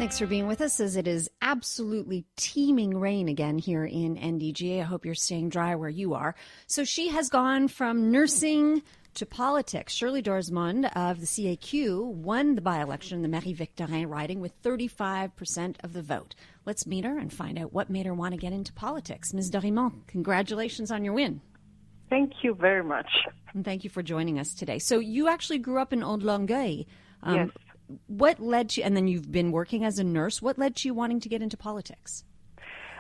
Thanks for being with us as it is absolutely teeming rain again here in NDG. I hope you're staying dry where you are. So she has gone from nursing to politics. Shirley Dorismond of the CAQ won the by-election in the Marie Victorin riding with 35% of the vote. Let's meet her and find out what made her want to get into politics. Ms. Dorismond, congratulations on your win. Thank you very much. And thank you for joining us today. So you actually grew up in Haute-Longueuil. Yes. What led to, and then you've been working as a nurse, what led to you wanting to get into politics?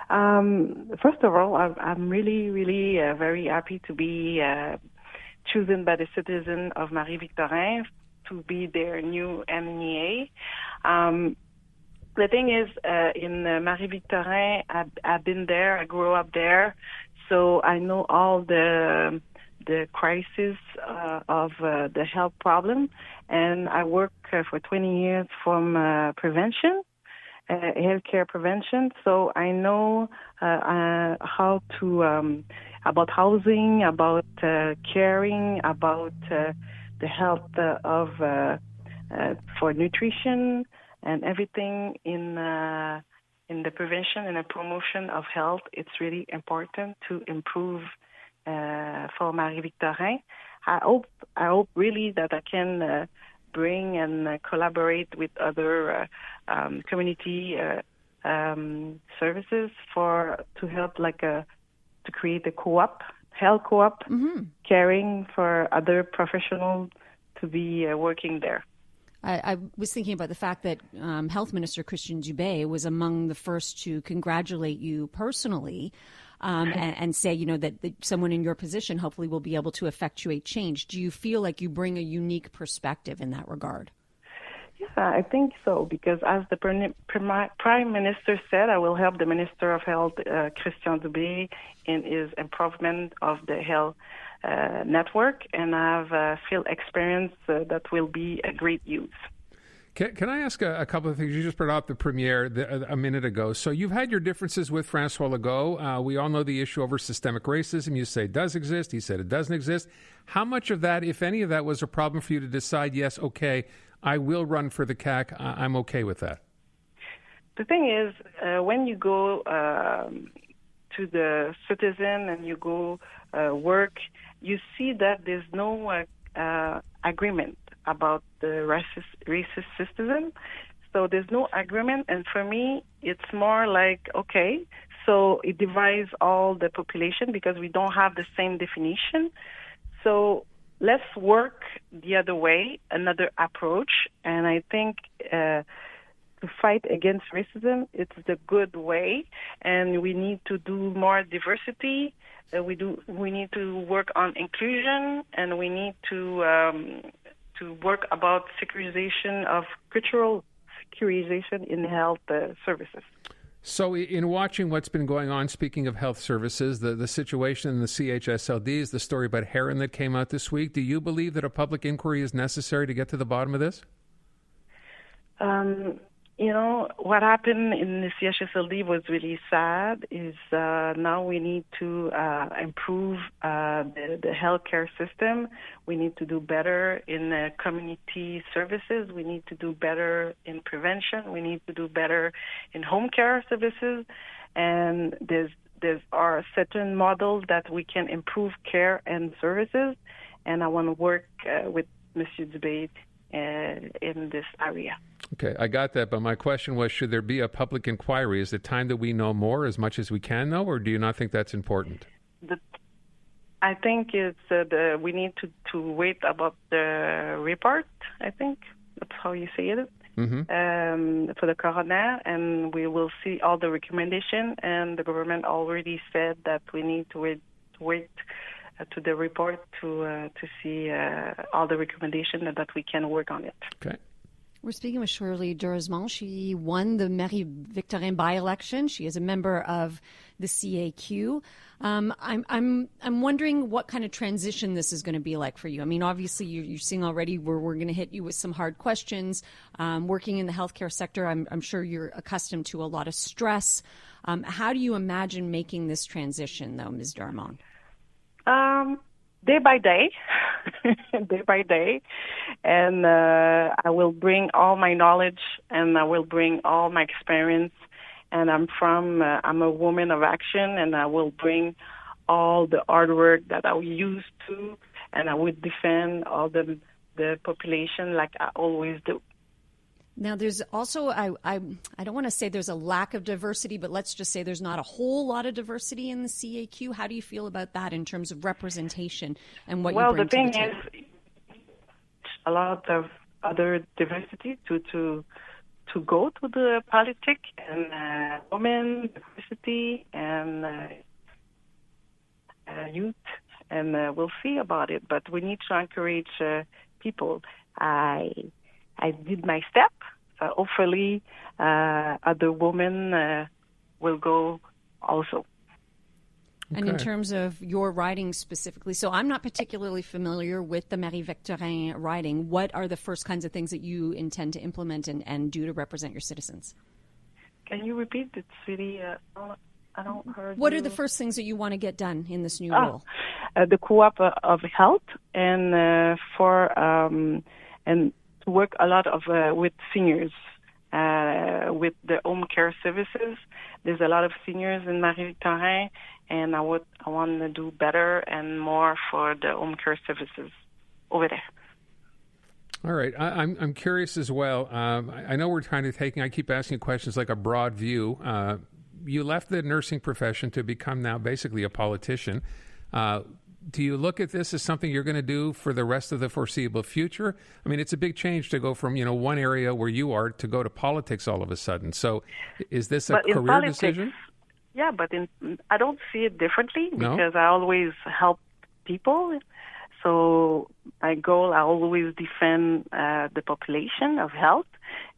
First of all, I'm really, really very happy to be chosen by the citizen of Marie Victorin to be their new MEA. The thing is, in Marie Victorin, I've been there, I grew up there, so I know all the crisis of the health problem, and I work for 20 years from prevention, healthcare prevention. So I know how to about housing, about caring, about the health of for nutrition and everything in the prevention and the promotion of health. It's really important to improve. For Marie Victorin, I hope really that I can bring and collaborate with other community services to help to create a co-op, health co-op, caring for other professionals to be working there. I was thinking about the fact that Health Minister Christian Dubé was among the first to congratulate you personally. And say, that someone in your position hopefully will be able to effectuate change. Do you feel like you bring a unique perspective in that regard? Yeah, I think so, because as the Prime Minister said, I will help the Minister of Health, Christian Dubé, in his improvement of the health network, and I have field experience that will be a great use. Can I ask a couple of things? You just brought up the Premier a minute ago. So you've had your differences with François Legault. We all know the issue over systemic racism. You say it does exist. He said it doesn't exist. How much of that, if any of that, was a problem for you to decide, yes, okay, I will run for the CAQ. I'm okay with that? The thing is, when you go to the citizen and you go work, you see that there's no agreement about the racist system. So there's no agreement, and for me, it's more like, okay, so it divides all the population because we don't have the same definition. So let's work the other way, another approach, and I think to fight against racism, it's the good way, and we need to do more diversity. We need to work on inclusion, and we need to work about securization of cultural securization in health services. So in watching what's been going on, speaking of health services, the situation in the CHSLDs, the story about heroin that came out this week, do you believe that a public inquiry is necessary to get to the bottom of this? What happened in the CHSLD was really sad. Is now we need to improve the healthcare system. We need to do better in community services. We need to do better in prevention. We need to do better in home care services. And there are certain models that we can improve care and services. And I want to work with Monsieur Dubé in this area. Okay, I got that, but my question was, should there be a public inquiry? Is it time that we know more as much as we can know, or do you not think that's important? I think it's we need to wait about the report, I think. That's how you say it, for the coroner, and we will see all the recommendation, and the government already said that we need to wait to the report to see all the recommendation and that we can work on it. Okay. We're speaking with Shirley Dorismond. She won the Marie Victorin by-election. She is a member of the CAQ. I'm wondering what kind of transition this is going to be like for you. I mean, obviously, you're seeing already where we're going to hit you with some hard questions. Working in the healthcare sector, I'm sure you're accustomed to a lot of stress. How do you imagine making this transition, though, Ms. Dorismond? Day by day. day by day. And I will bring all my knowledge, and I will bring all my experience. And I'm a woman of action, and I will bring all the hard work that I used to, and I would defend all the population like I always do. Now, there's also, I don't want to say there's a lack of diversity, but let's just say there's not a whole lot of diversity in the CAQ. How do you feel about that in terms of representation and what you bring to the table? Well, the thing is, a lot of other diversity to go to the politics, and women, diversity, and youth, and we'll see about it. But we need to encourage people. I did my step. So hopefully, other women will go also. And in terms of your riding specifically, so I'm not particularly familiar with the Marie Victorin riding. What are the first kinds of things that you intend to implement and do to represent your citizens? Can you repeat it, sweetie? I don't heard. What are the first things that you want to get done in this new role? The co-op of health, and and to work a lot of with seniors, with the home care services. There's a lot of seniors in Marie Victorin, and I want to do better and more for the home care services over there. All right. I'm curious as well. I know we're kind of I keep asking questions like a broad view. You left the nursing profession to become now basically a politician. Do you look at this as something you're going to do for the rest of the foreseeable future? I mean, it's a big change to go from, one area where you are to go to politics all of a sudden. So is this a career decision? Yeah, but I don't see it differently because I always help people. So my goal, I always defend the population of health.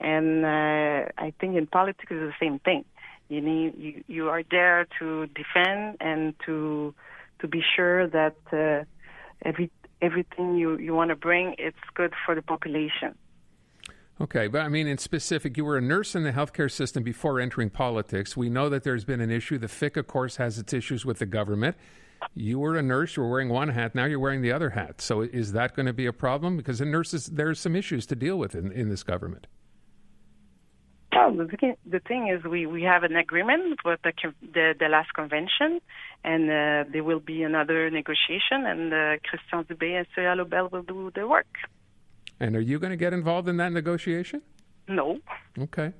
And I think in politics is the same thing. You are there to defend and to be sure that everything you want to bring, it's good for the population. Okay, but I mean, in specific, you were a nurse in the healthcare system before entering politics. We know that there's been an issue. The FIC, of course, has its issues with the government. You were a nurse. You were wearing one hat. Now you're wearing the other hat. So is that going to be a problem? Because in nurses, there's some issues to deal with in this government. Well, the thing is we have an agreement with the last convention, and there will be another negotiation, and Christian Dubé and Cyril Lobel will do the work. And are you going to get involved in that negotiation? No. Okay.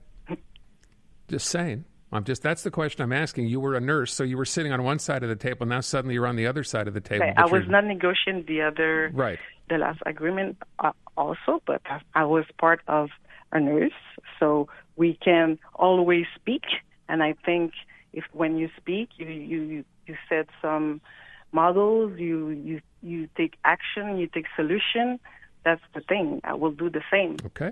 Just saying. That's the question I'm asking. You were a nurse, so you were sitting on one side of the table. Now suddenly you're on the other side of the table. I was not negotiating the last agreement also, but I was part of a nurse, so we can always speak. And I think when you speak, you set some models, you take action, you take solution. That's the thing. I will do the same. Okay.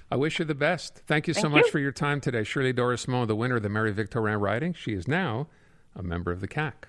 I wish you the best. Thank you so much for your time today. Shirley Dorismond, the winner of the Marie Victorin riding. She is now a member of the CAQ.